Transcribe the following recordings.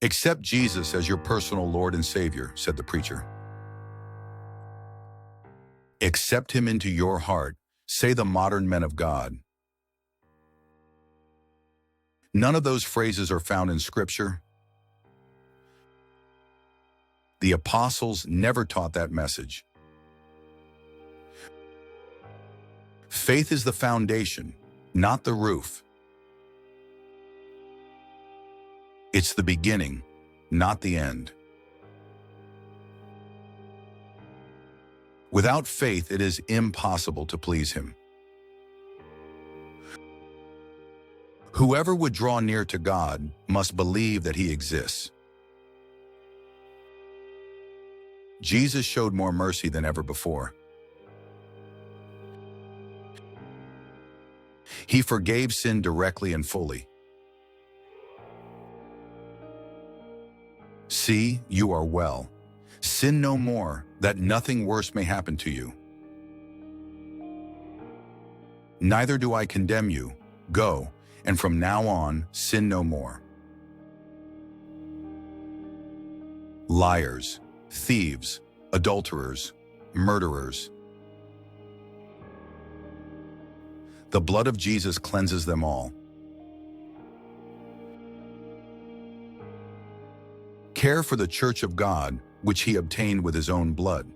Accept Jesus as your personal Lord and Savior, said the preacher. Accept him into your heart, say the modern men of God. None of those phrases are found in Scripture. The apostles never taught that message. Faith is the foundation, not the roof. It's the beginning, not the end. Without faith, it is impossible to please him. Whoever would draw near to God must believe that he exists. Jesus showed more mercy than ever before. He forgave sin directly and fully. See, you are well. Sin no more, that nothing worse may happen to you. Neither do I condemn you. Go, and from now on, sin no more. Liars, thieves, adulterers, murderers. The blood of Jesus cleanses them all. Care for the church of God, which he obtained with his own blood.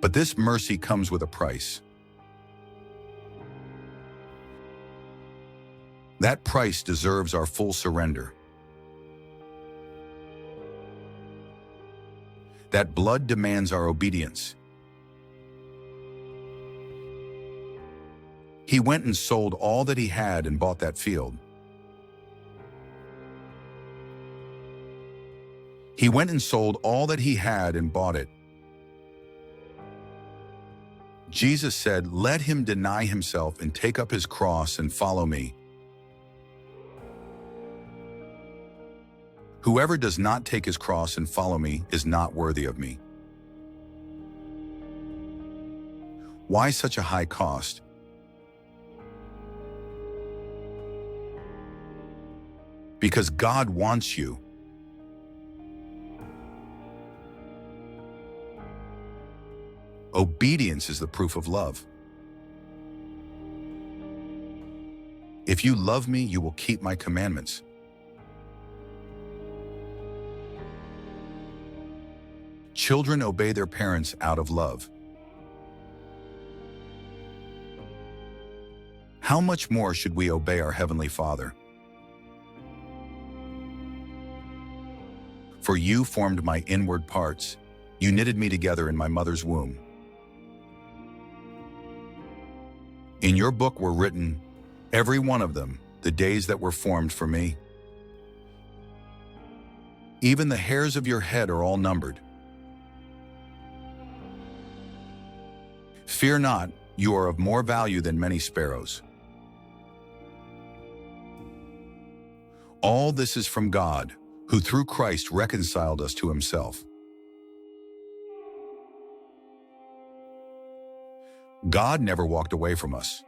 But this mercy comes with a price. That price deserves our full surrender. That blood demands our obedience. He went and sold all that he had and bought that field. He went and sold all that he had and bought it. Jesus said, "Let him deny himself and take up his cross and follow me. Whoever does not take his cross and follow me is not worthy of me." Why such a high cost? Because God wants you. Obedience is the proof of love. If you love me, you will keep my commandments. Children obey their parents out of love. How much more should we obey our Heavenly Father? For you formed my inward parts. You knitted me together in my mother's womb. In your book were written, every one of them, the days that were formed for me. Even the hairs of your head are all numbered. Fear not, you are of more value than many sparrows. All this is from God, who through Christ reconciled us to himself. God never walked away from us.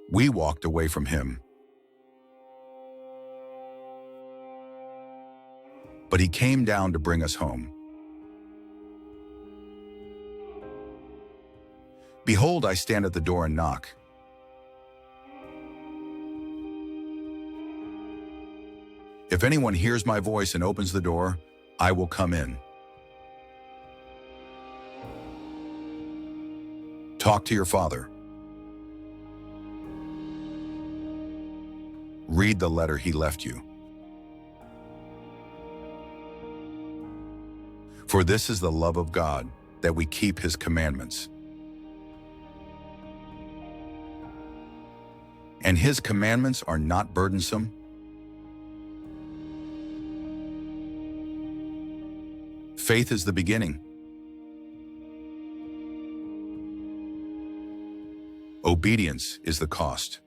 We walked away from him. But he came down to bring us home. Behold, I stand at the door and knock. If anyone hears my voice and opens the door, I will come in. Talk to your father. Read the letter he left you. For this is the love of God, that we keep his commandments. And his commandments are not burdensome. Faith is the beginning. Obedience is the cost.